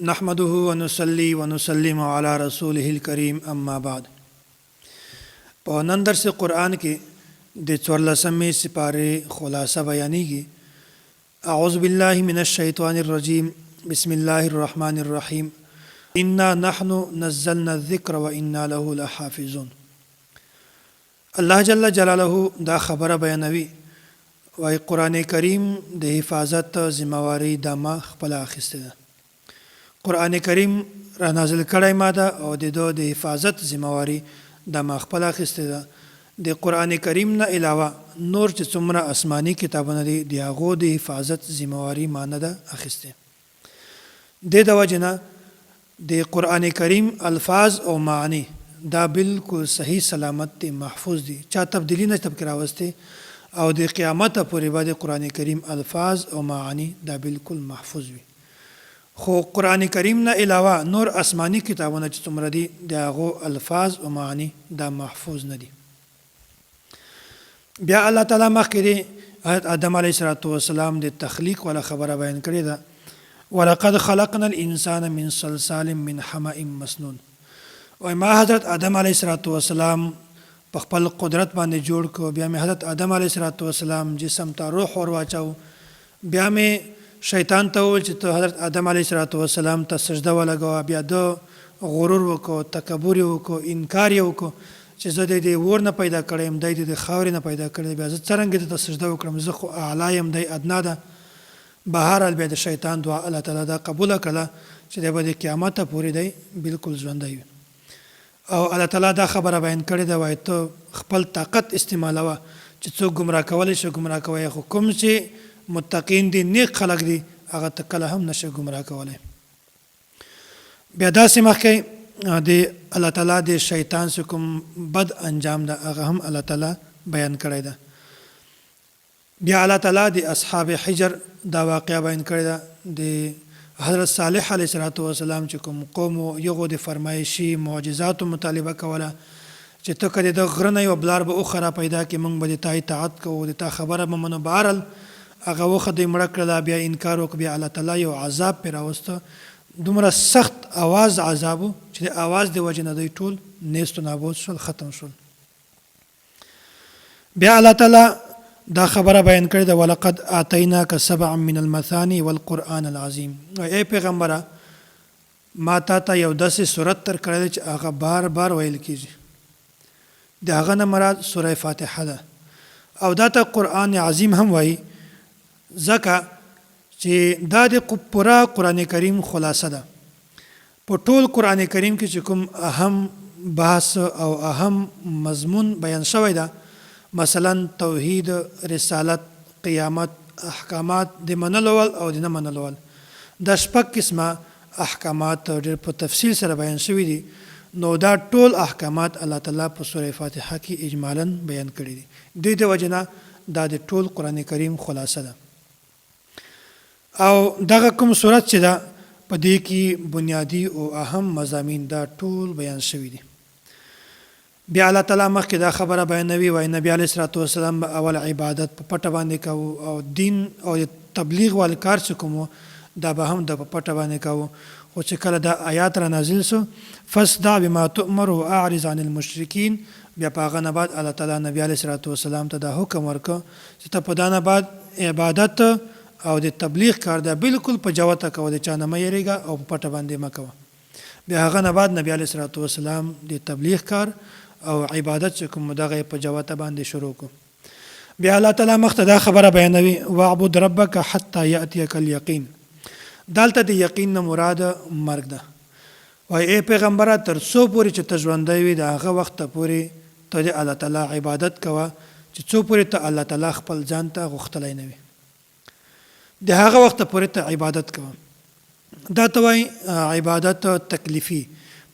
نحمده ونصلي ونسلم على رسوله الكريم اما بعد. په نن درس قرآن کې د 14مې سپارې خلاصه بیانېږي. اعوذ بالله من الشیطان الرجیم. بسم الله الرحمن الرحیم. انا نحن نزلنا الذکر وانا له لحافظون. الله جل جلاله دا خبره بیانوي وای قرآن کریم د حفاظت ذمہواری د ما خپل اخیسته ده. قرآن کریم را نازل کړی ما ده او د دو د حفاظت ذمہواری د ما خپل اخیسته ده. د قرآن کریم نه علاوه نور چې څومره آسماني کتابونه دي د هغو د حفاظت ذمہواری ما نه ده اخیسته. د وجه نه د قرآن کریم الفاظ او معنی دا بالکل صحیح سلامت دي، محفوظ دي، چا تبدیلی نه تب راوسته او د قیامت پورې به د قرآن کریم الفاظ او معانی دا بالکل محفوظ وي. خو قرآن کریم نه علاوه نور آسمانی کتابونه چې څومره دي د هغو الفاظ او معانی دا محفوظ نه دي. بیا الله تعالی مخکې د آدم علیه السلام د تخلیق ولا خبره بیان کړې ده. ولقد خلقنا الانسان من صلصال من حمأ مسنون. او ما حضرت آدم علیه السلام په خپل قدرت باندې جوړ کو. بیا مې حضرت آدم علیه السلام جسم ته روح ور واچو. بیا مې شیطان ته وویل چې ته حضرت آدم علیه السلام ته سجده ولګوه. بیا د غرور وکړو، تکبر وکړو، انکار یې وکړو چې زه د دې اور نه پیدا کړی یم، دی د خاورې نه پیدا کړی. بیا زه څرنګه ته سجده وکړم، زه خو اعلی یم، دی ادنا ده. بهرحال بیا د شیطان دعا الله تعالی دا قبوله کړله چې دی به د قیامته پورې دی بالکل ژوندی وي. او الله تعالی دا خبره بیان کړې ده وایي ته خپل طاقت استعمالوه چې څوک ګمراه کولی شي ګمراه کوی، خو کوم چې متقین دي، نیک خلق دي، هغه ته کله هم نشي ګمراه کولی. بیا داسې مخکې د الله تعالی د شیطان څخه کوم بد انجام ده هغه هم الله تعالی بیان کړی ده. بیا الله تعالی د اصحاب حجر دا واقعه بیان کړی ده. د حضرت صالح علیه السلام چې کوم قوم یغو د فرمایشي معجزاتو مطالبه کوله چې ته که د غره نه یو بلار به اوښه را پیدا کړي، موږ به د تا اطاعت کوو، د تا خبره به منو. بهرحال هغه وخت دوی مړه کړله. بیا انکار وکړ. بیا الله تعالی یو عذاب پرې راوسته، دومره سخت اواز عذاب و چې د اواز د وجې نه دوی ټول نیست و نابود شول، ختم شول. بیا الله تعالی دا خبره بیان کړې ده ولقد آتیناک سبعا من المثانی والقرآن العظیم. ای پیغمبره ما تا ته یو داسې صورت تر کړی دی چې هغه بار بار ویل کېږي. د هغه نه مراد سوره فاتحه ده. او دا ته قرآن عظیم هم وایي ځکه چې دا د پوره قرآن کریم خلاصه ده. په ټول قرآن کریم کې چې کوم اهم بحث او اهم مضمون بیان شوی ده، مثلا توحید، رسالت، قیامت، احکامات، د منلو او د نه منلو، دا شپږ قسمه احکامات ډېر په تفصیل سره بیان شوي دي. نو دا ټول احکامات الله تعالی په سوره فاتحه کې اجمالا بیان کړي دي. د دې وجې نه دا د ټول قرآن کریم خلاصه ده. او دغه کوم صورت چې ده په دې کې بنیادی او اهم مضامین دا ټول بیان شوي دي. بیا الله تعالی مخکې دا خبره بیانوي وایي نبی علیه السلام به اول عبادت په پټه باندې کوو او دین او تبلیغ وال کار چې کوم دا به هم د په پټه باندې کوو. خو چې کله دا آیات را نازل سو فاصدع بما تؤمر واعرض عن المشرکین، بیا په هغه نه بعد الله تعالی نبی علیه السلام ته دا حکم ورکړ چې ته په دا نه بعد عبادت او د تبلیغ کار دا بالکل په جوته کوه، د چا نه مه یېرېږه او په پټه باندې مه کوه. بیا هغه نه بعد نبی علیه السلام د تبلیغ کار او عبادت چې کوم دغه په جوته باندې شروع کو. بیا الله تعالی مخته دا خبره بیانوي واعبد ربک حتی یأتیک الیقین. دلته د یقین نه مراد مرګ ده. وایي ای پیغمبره تر څو پورې چې ته ژوندی وي د هغه وخته پورې ته د الله تعالی عبادت کوه چې څو پورې ته الله تعالی خپل ځان ته غوښتلی نه وي، د هغه وخته پورې ته عبادت کوه. دا ته وایي عبادت تکلیفي،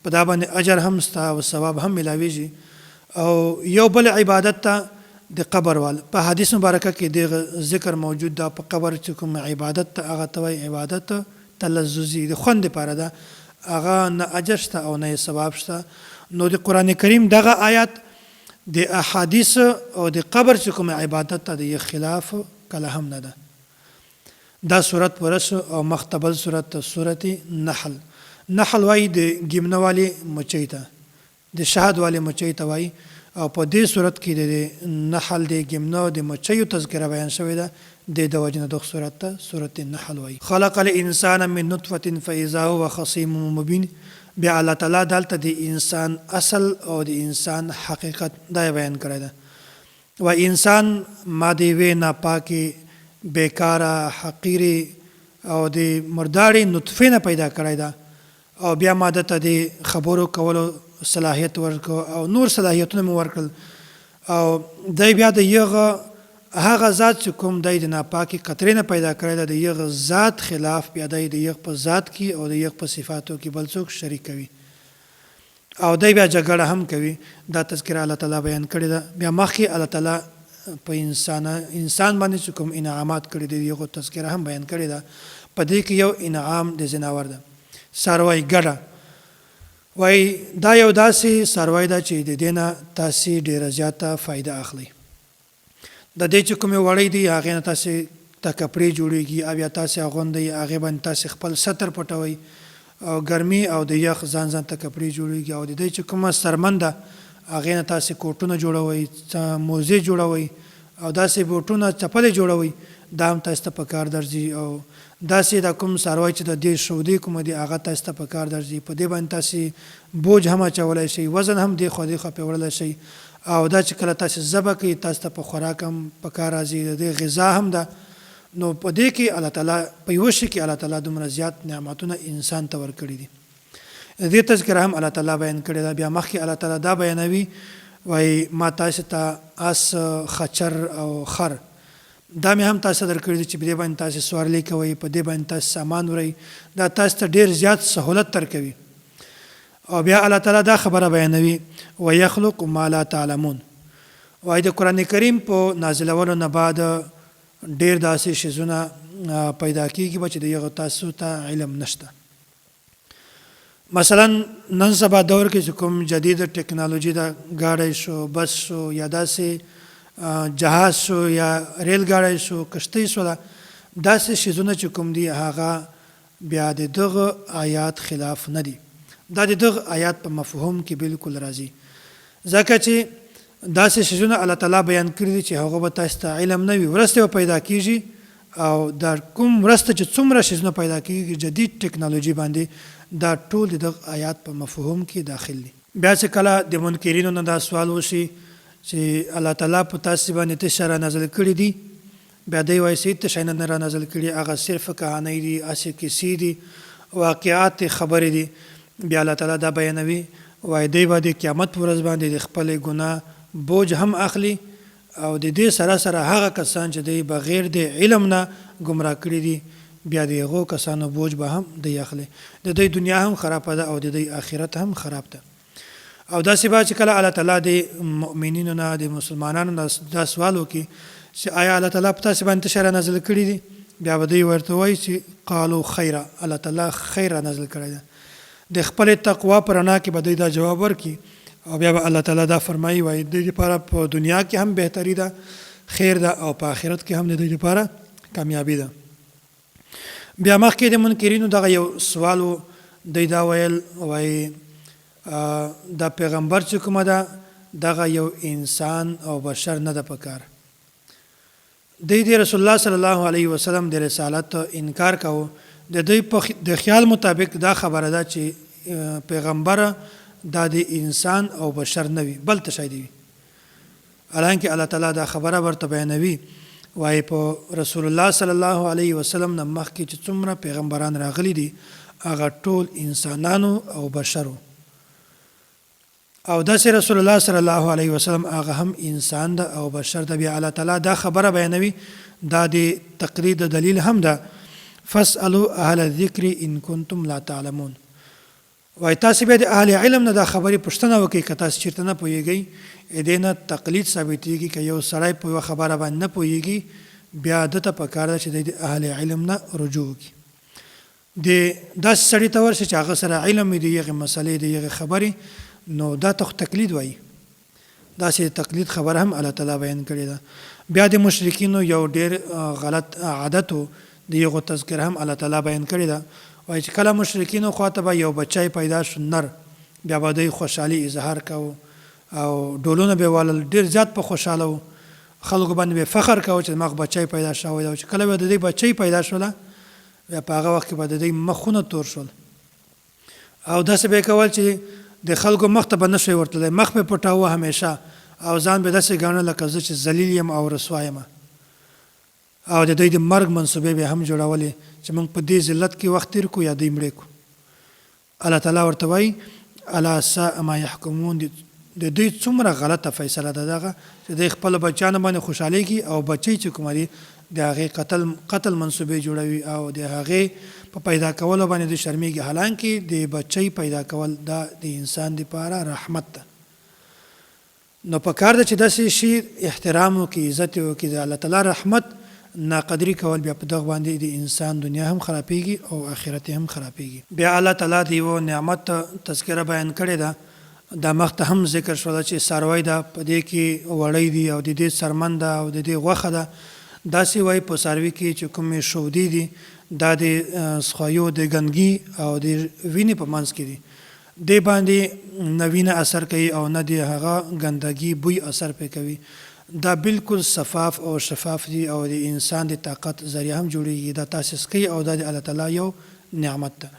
په دا باندې اجر هم ستا او ثواب هم ملاویږي. او یو بل عبادت ته د قبر وال په حدیث مبارکه کې د ذکر موجود ده. په قبر چې کوم عبادت ته هغه ته وایي عبادت تلذذي، د خوند لپاره ده، هغه نه اجر شته او نه ثواب شته. نو د قرآن کریم دغه آیات د احادیث او د قبر چې کوم عبادت ته د خلاف کله هم نه ده. دا صورت ورسو او مختبل صورت صورت نحل وای د ګمنه والی مچۍ ته د شهد والی مچۍ ته وای او په دې صورت کې د نحل د ګمنه د مچیو تذکره بیان شوی ده د وجنه د صورت ته صورت النحل وای خلق الانسان من نطفه فاذا هو خصيم مبين بیا الله تعالی دلته د انسان اصل او د انسان حقیقت دا بیان کړی ده و انسان ماده وی ناپاکي بیکاره حقیری او د مرداري نطفه نه پیدا کړی ده او بیا ماده ته د خبرو کولو صلاحیت ورکو او نور صلاحیتونه مو ورکړل او دای بیا د یغه هغه ذات چې کوم دای د ناپاکي قطرې نه پیدا کړی ده د یغه ذات خلاف بیا دای د یغ په ذات کې او د یغ په صفاتو کې بل څوک شریک کوي او دای بیا جګړه هم کوي دا تذکرہ الله تعالی بیان کړی ده بیا مخکې الله تعالی په انسان باندې چې کوم انعامات کړی دي یو تذکرہ هم بیان کړی ده په دې کې یو انعام د زناور ده ساروی ګډه وای دا یو داسې ساروی ده چې د دینه تاسو ډیره زیاته فائدہ اخلي د دې چې کوم وړي دي هغه نه تاسو ته کپړې جوړیږي او یا تاسو غوندې هغه باندې تاسو خپل ستر پټوي او ګرمي او د یخ ځان ته کپړې جوړیږي او د دې چې کومه سرمنده هغه نه تاسو کوټونه جوړوي موزه جوړوي او داسې بوټونه چپلې جوړوي دا هم تاسو ته په کار درځي او داسې د کوم ساروی چې د دې شودي کوم دي هغه تاسو ته په کار درځي په دې باندې تاسو بوج هم چولای شي وزن هم دی خو دې خو په وړل شي او دا چې کله تاسو ذبح کوي تاسو ته په خوراک هم په کار راځي د غذا هم ده نو په دې کې الله تعالی په یو شي کې الله تعالی دومره زیات نعمتونه انسان ته ورکړي دي دې تذکرہ هم الله تعالی بیان کړی دا بیا مخکې الله تعالی دا بیانوي وای ما تاسو ته اس خچر او خر دا مې هم تاسو درکړي دي چې په دې باندې تاسو سوارلي کوي په دې باندې تاسو سامان وړي دا تاسو ته ډیر زیات سہولت ترکوي او بیا الله تعالی دا خبره بیانوي ويخلق ما لا تعلمون وای د قران کریم په نازلولو نه بعد ډیر داسې شیزونه پیدا کیږي چې دغه تاسو ته علم نشته مثلا نن سبا دور کې کوم جدید ټکنالوژي دا گاډي شو بس شو یا داسې جهاز شو یا ریل گاډي شو کشتۍ شو داسې شیزونه چې کوم دي هغه بیا دغه آیات خلاف نه دي دا دغه آیات په مفهوم کې بالکل راځي ځکه چې داسې شیزونه الله تعالی بیان کړی دي چې هغه به تاسو ته علم نه وي ورسته پیدا کیږي او دا کوم ورسته چې څومره شیزونه پیدا کیږي جدید ټکنالوژي باندې دا ټول د آیات په مفهوم کې داخل دي بیا چې کله د منکرینو نه دا سوال وشي چې الله تعالی په تاسو باندې تشرا نازل کړی دي بیا دوی وایي چې تشرا نه نازل کړي هغه صرف کہانی دي اسې کیسې دي واقعات خبرې دي بیا الله تعالی دا بیانوي وای دی باندې قیامت ورځ باندې د خپل ګناه بوج هم اخلي او د دې سره سره هغه کسان چې دی بغیر د علم نه گمراه کړی دي بیا دغه کسانو بوج به هم دی اخلي د دې دنیا هم خراب ده او د دې آخرت هم خراب ده او دا سبا چې کله الله تعالی د مؤمنینو نه د مسلمانانو نه دا سوال وکي چې آیا الله تعالی په تاسو باندې شر نازل کړی دي بیا به دوی ورته وایي چې قالو خیره الله تعالی خیر نازل کړی ده د خپل تقوا پرانا کې به دوی دا جواب ورکي او بیا به الله تعالی دا فرمایي وایي د دې لپاره په دنیا کې هم بهتري ده خیر ده او په آخرت کې هم د دې لپاره کامیابی ده بیا مخکې د منکرینو دغه یو سوال دی دا ویل وایي دا پیغمبر چې کومه ده دغه یو انسان او بشر نه ده پکار د رسول الله صلی الله علیه وسلم د رسالت انکار کاوه د دوی په د خیال مطابق دا خبره ده چې پیغمبر دا د انسان او بشر نه وي بل څه دی حالانکه الله تعالی دا خبره ورته بیانوي وای په رسول الله صلی الله علیه وسلم نه مخکې چې څومره پیغمبران راغلي دي هغه ټول انسانانو او بشرو او داسې رسول الله صلی الله علیه وسلم هغه هم انسان ده او بشر ده بیا الله تعالی دا خبره بیانوي دا د تقرید دلیل هم ده فاسألوا اهل الذکر ان کنتم لا تعلمون وای تاسو به د اهل علم نه دا خبرې پوښتنه وکړئ که تاسو چېرته نه پوهیږئ دینه تقلید ثابتېږي که یو سړی په یوه خبره باندې نه پوهیږي بیا دته پکار ده چې د اهل علم نه رجوع وکړي د داسې سړي ته ورشي چې هغه سره علم وي د هغې مسلې د هغې خبرې نو دا ته تقلید وایي داسې تقلید خبره هم الله تعالی بیان کړې ده بیا د مشرکینو یو ډېر غلط عادت و د یو تذکر هم الله تعالی بیان کړی دا وایي چې کله مشرکین خواته به یو بچی پیدا شو نر بیا به دوی خوشحالي اظهار کوو او ډولونه به والل ډیر زیات په خوشاله وو خلکو باندې به فخر کوو چې ماغ بچی پیدا شوی دا چې کله به د دې بچی پیدا شوله بیا په هغه وخت کې به د دې مخونه تور شول او داسې به کول چې د خلکو مخ ته به نشوي ورتلی مخ به پټاوه همیشه او ځان به داسې ګاڼه لکه زه چې ذلیل یم او رسوا یم او د دوی د مرګ منصوبې به هم جوړولې چې موږ په دې ذلت کې وخت تیر کړو یا دوی مړه کړو الله تعالی ورته وایي الا ساء ما يحكمون د دوی څومره غلطه فیصله ده دغه چې د خپل بچیانو باندې خوشحالي کی او بچی چې کوم دي د هغې قتل منصوبې جوړوي او د هغې په پیدا کولو باندې د شرمېږي حالانکه د بچی پیدا کول دا د انسان لپاره رحمت ده نو په کار ده چې داسې شي احترام وکړي عزت وکړي د الله تعالی رحمت ناقدري کول بیا په دغه باندې د انسان دنیا هم خرابېږي او آخرت هم خرابېږي بیا الله تعالی د یو نعمت تذکره بیان کړې ده دا مخته هم ذکر شوله چې څاروی ده په دې کې وړی دي او د دې څرمن ده او د دې غوښه ده داسې وایي په څاروي کې چې کومې شودې دي دا د څښایو د ګندګي او د وینې په منځ کې دي دې باندې نه وینه اثر کوي او نه د هغه ګندګي بوی اثر پې کوي دا بالکل شفاف او شفاف دي او د انسان د طاقت ذریعه هم جوړیږي دا تاسیس کوي او دا د الله تعالی یو نعمت ده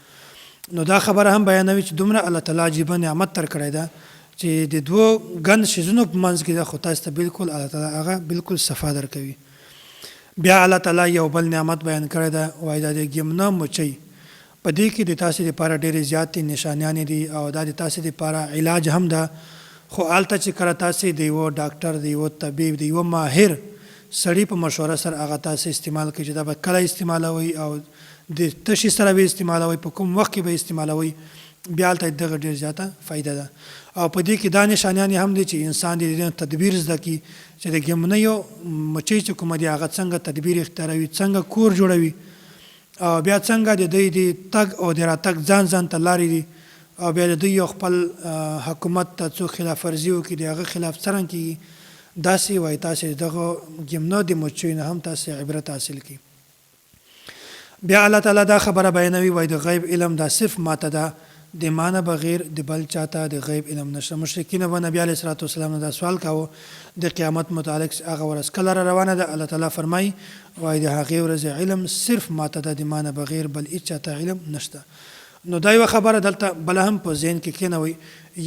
نو دا خبره هم بیانوي چې دومره الله تعالی عجیبه نعمت تر کړی ده چې د دوو ګن شیزونو په منځ کې ده خو تاسو ته بالکل الله تعالی هغه بالکل صفا درکوي بیا الله تعالی یو بل نعمت بیان کړی ده وایي دا د ګمنه مچۍ په دې کې د تاسو لپاره ډېرې زیاتې نشانیانې دي او دا د تاسو لپاره علاج هم ده خو هلته چې کله تاسو د یو ډاکټر د یو طبیب د یو ماهر سړي په مشوره سره هغه تاسو استعمال کړئ چې دا به کله استعمالوي او د تشي سره به استعمالوي په کوم وخت کې به استعمالوي بیا هلته دغه ډېر زیاته فایده ده او په دې کې دا نشانیانې هم دي چې انسان د تدبیر زده کړي چې د ګمنیو مچۍ چې کومه دي هغه څنګه تدبیر اختیاروي څنګه کور جوړوي او بیا څنګه د دوی د تګ او د راتګ ځان ته لارې دي او بیا د دوی یو خپل حکومت ته څوک خلاف ورزي وکړي د هغه خلاف څرنګه کېږي داسې وایي تاسې دغه ګمنو د مچیو نه هم تاسې عبرت حاصل کړي بیا الله تعالی دا خبره بیانوي وایي د غیب علم دا صرف ماته ده د مانه بغیر د بل چاته د غیب علم نشته مشرکین به نبی علیه الصلاۃ والسلام دا سوال کاوه د قیامت متعلق هغه ورځ کله را روانه ده الله تعالی فرمایي وایي د هغې ورځې علم صرف ماته ده د مانه بغیر بل هیڅ چاته علم نشته نو دا یوه خبره دلته بله هم په ذهن کې کېنوئ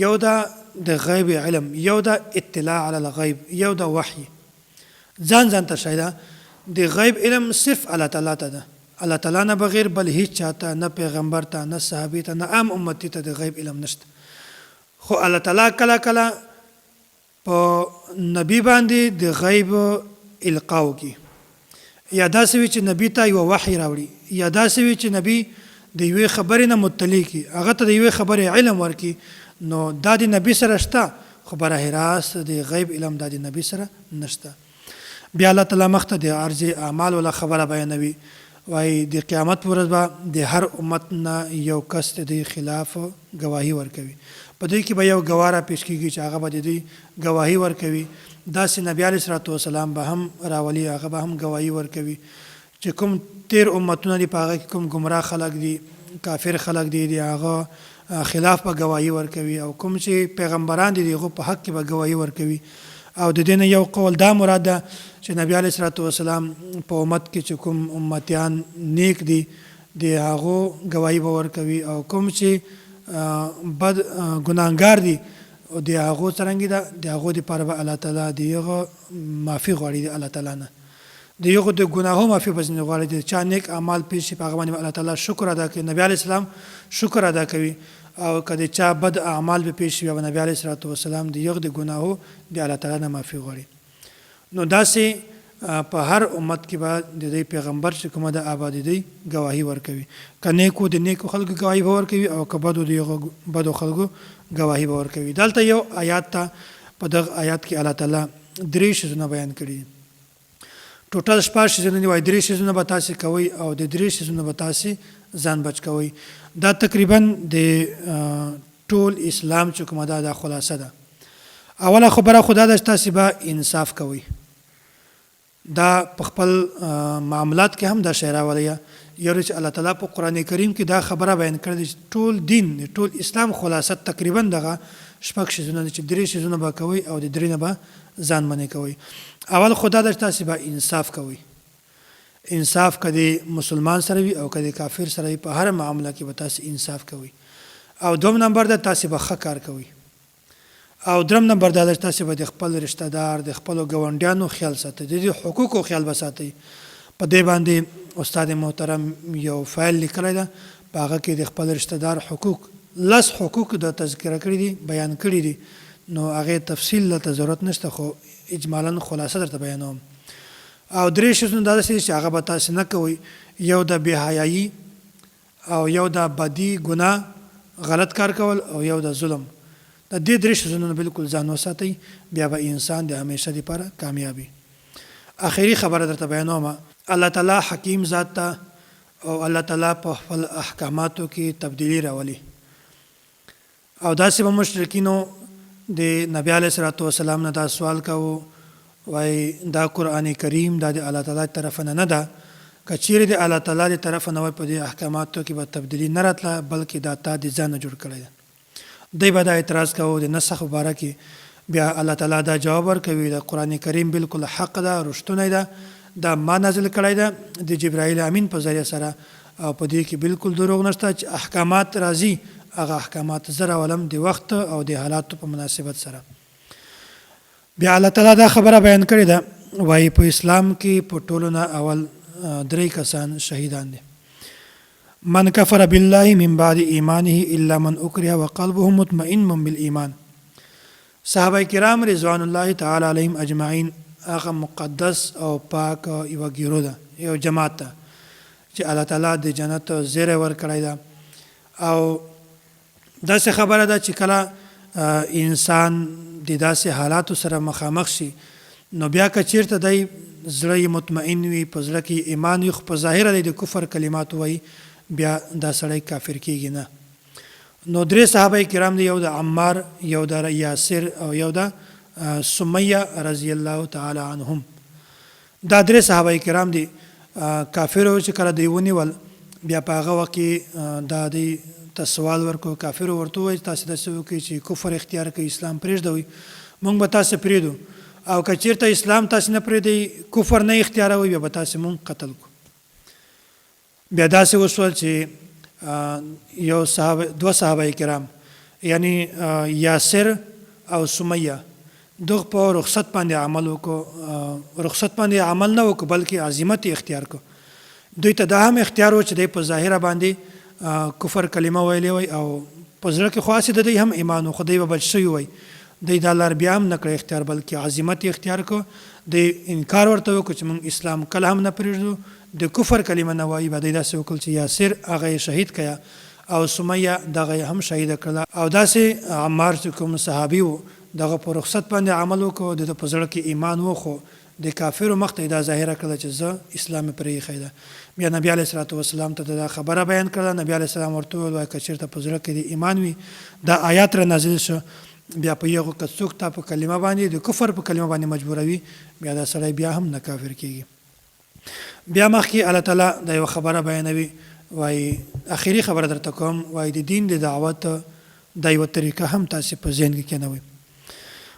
یو دا د غیب علم یو دا اطلاع علی الغیب یو دا وحی ځان ته شی ده د غیب علم صرف الله تعالی ته ده الله تعالی نه بغیر بل هیڅ چاته نه پیغمبر ته نه صحابي ته نه عام امتی ته د غیب علم نشته خو الله تعالی کله کله په نبی باندې د غیب القا وکړي یا داسې وي چې نبی ته یوه وحی راوړي یا داسې وي چې نبی د یوې خبرې نه مطلع کړي هغه ته د یوې خبرې علم ورکړي نو دا د نبی سره شته خو براه راست د غیب علم دا د نبی سره نشته بیا الله تعالی مخته د عرض اعمال ولا خبره بیانوي وایي د قیامت پر ورځ به د هر امت نه یو کس د خلاف ګواهي ورکوي په دوی کې به یو ګواه راپېښ کېږي چې هغه به د دوی ګواهي ورکوي داسې نبي علیه صلات وسلام به هم راولي هغه به هم ګواهي ورکوي چې کوم تیر امتونه دي په هغه کې کوم ګمراه خلک دي کافر خلک دي د هغه خلاف به ګواهي ورکوي او کوم چې پیغمبران دي د هغو په حق کې به ګواهي ورکوي او د دې نه یو قول دا مراد ده چې نبی علیه صلات وسلام په امت کې چې کوم امتیان نیک دي د هغو ګواهي به ورکوي او کوم چې بد ګناهګار دي او د هغو څرنګه ده د هغو دپاره به الله تعالی د هغه معافي غواړي د الله تعالی نه د یو د ګناهو معافي به ځینې غواړي د چا نیک اعمال پیښ شي په هغه باندې الله تعالی شکر ادا کوي نبی علیه السلام شکر ادا کوي او که د چا بد اعمال به پیښ شي او نبی علیه الصلاۃ والسلام د یو د ګناهو د الله تعالی نه معافي غواړي نو داسې په هر امت کې به د دې پیغمبر چې کومه د آبادي دی ګواهي ورکوي که نیکو د نیکو خلکو ګواهي به ورکوي او که بدو د بدو خلکو ګواهي به ورکوي دلته یو آیات ته په دغه آیات کې الله تعالی درې شیزونه بیان کړي ټوټل شپږ شیزونه دي وایي درې شیزونه به تاسې کوئ او د درې شیزونه به تاسې ځان بچ کوئ دا تقریبا د ټول اسلام چې کومه ده دا خلاصه ده اوله خبره خدا ده چې تاسې به انصاف کوئ دا په خپل معاملات کې هم دا شی راولي. یو چې الله تعالی په قرآن کریم کې دا خبره بیان کړې چې ټول دین ټول اسلام خلاصت تقریبا دغه شپږ شیزونه چې درې شیزونه به کوئ او د درې نه به ځان منې کوئ. اول خدا د تاسې به انصاف کوئ. انصاف کدی مسلمان سره وي او کدی کافر سره وي، په هر معامله کې به تاسې انصاف کوئ. او دوم نمبر ده تاسې به ښه کار کوئ. او درم نمبر دا چې تاسې به د خپل رشتہ دار د خپلو ګاونډیانو خیال ساتئ، د دې حقوقو خیال به ساتئ. په دې باندې استاد محترم یو فایل لیکلی ده، په هغه کې د خپل رشتہ دار حقوق 10 حقوق د تذکره کړي دي، بیان کړي دي. نو هغې تفصیل دلته ضرورت نشته، خو اجمالا خلاصه درته بیانوم. او درې شیزونه دا داسې چې هغه به تاسې نه کوئ. یو د بېحیایي او یو د بدي ګناه غلط کار کول او یو د ظلم. د دې درې شیزونو نه بالکل ځان وساتئ، بیا به انسان د همیشه لپاره کامیابي. اخري خبره درته بیانوم. الله تعالی حکیم ذات ته او الله تعالی په خپل احکاماتو کې تبدیلي راولي. او داسې به مشرکینو د نبی علیه الصلاة والسلام نه دا سوال کوو، وای دا قرآن کریم دا د الله تعالی طرف نه ده، که چیرې د الله تعالی د طرف نه وای په دې احکاماتو کې به تبدیلي نه راتله، بلکې دا تا د ځان نه جوړ کړی ده. دوی به دا اعتراض کوو د نسخ په باره کې. بیا الله تعالی دا جواب ورکوي د قرآن کریم بالکل حق ده، رښتونی ده، دا ما نازل کړی ده د جبرائیل امین په ذریعه سره، او په دې کې بالکل دروغ نشته. چې احکامات راځي هغه احکامات زه راولم د وخت او د حالاتو په مناسبت سره. بیا الله تعالی دا خبره بیان کړې ده، وایي په اسلام کې په ټولو نه اول 3 کسان شهیدان دي. من کفر بالله من بعد ایمانه الا من اکره وقلبه مطمئن بالایمان. صحابه کرام رضوان الله تعالی علیهم اجمعین هغه مقدس او پاک یو ګیرو ده، یو جماعت ده چې الله تعالی د جنت زیری ورکړی ده. او داسې خبره ده چې کله انسان د داسې حالاتو سره مخامخ شي، نو بیا که چیرته دی زړه مطمئن وي، په زړه کې ایمان وي، خو په ظاهره دی د کفر کلمات وایي، بیا دا سړی کافر کیږي نه. نو 3 صحابه کرام دی، یو د عمار، یو د یاسر او یو د سمیه رضی الله تعالی عنهم. دا 3 صحابه کرام دي کافر چې کله دی ونیول، بیا په هغه وخت کې دا دی ته سوال ورکو. کافر ورته وایي تاسې داسې وکړئ چې کفر اختیار کړئ، اسلام پرېږدوئ، موږ به تاسې پرېږدو، او که چېرته اسلام تاسې نه پرېږدئ، کفر نه اختیاروئ، بیا به تاسې موږ قتل کړو. بیا داسې وشول چې یو دوه صحابه کرام یعنی یاسر او سمیه دغه په رخصت باندې عمل وکړو. رخصت باندې عمل نه وکړو بلکې عزیمت اختیار کړو. دوی ته دا هم اختیار و چې دی په ظاهره باندې کفر کلمه ویلې وای او په زړه کې خو هسې د دوی هم ایمان و، خو دوی به بچ شوي وای. دوی دا لار بیا هم نه کړی اختیار، بلکې عزیمت اختیار کړو. دوی انکار ورته وکړو چې موږ اسلام کله هم نه پرېږدو، د کفر کلمه نه وایي. به دوی داسې وکړل چې یاسر هغه یې شهید کړه او سمیه دغه یې هم شهیده کړله. او داسې عمار چې کوم صحابي و دغه په رخصت باندې عمل وکړو، د ده په زړه کې ایمان و، خو د کافرو مخ ته یې دا ظاهره کړله چې زه اسلام یې پرې ایښی ده. بیا نبي علیه الصلاة والسلام ته دا خبره بیان کړله. نبي علیه السلام ورته وویل وایي که چېرته په زړه کې د ایمان وي، دا آیات را نازل شو، بیا په یو که څوک تا په کلمه باندې د کفر په کلمه باندې مجبوروي، بیا دا سړی بیا هم نه کافر کېږي. بیا مخکې الله تعالی دا یوه خبره بیانوي، وایي اخري خبره درته کوم، وایي د دین د دعوت دا یوه طریقه هم تاسې په ذهن کې کېنوئ.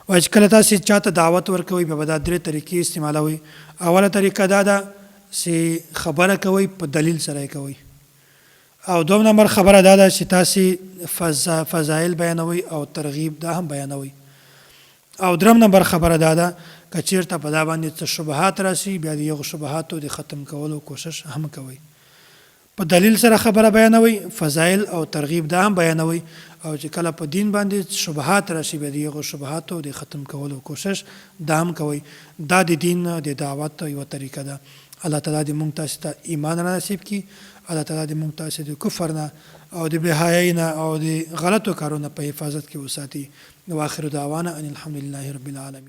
وایي چې کله تاسې چاته دعوت ورکوئ، بیا به دا 3 طریقې استعمالوئ. اوله طریقه دا ده چې خبره کوئ په دلیل سره یې کوئ. او دوم نمبر خبره دا ده چې تاسې فضایل بیانوئ او ترغیب دا هم بیانوئ. او درم نمبر خبره دا ده که چېرته په دا باندې څه شبهات راشي، بیا د هغو شبهاتو د ختم کولو کوشش هم کوئ. په دلیل سره خبره بیانوئ، فضایل او ترغیب دا هم بیانوئ. او چې کله په دین باندې شبهات راشي، بیا د هغو شبهاتو د ختم کولو کوشش دا هم کوئ. دا د دین د دعوت یوه طریقه ده. الله تعالی دې موږ تاسې ته ایمان را نصیب کړي. الله تعالی دې موږ تاسې د کفر نه او د بېحیایۍ نه او د غلطو کارونو په حفاظت کې وساتي. واخر دعوانا ان الحمد لله رب العالمین.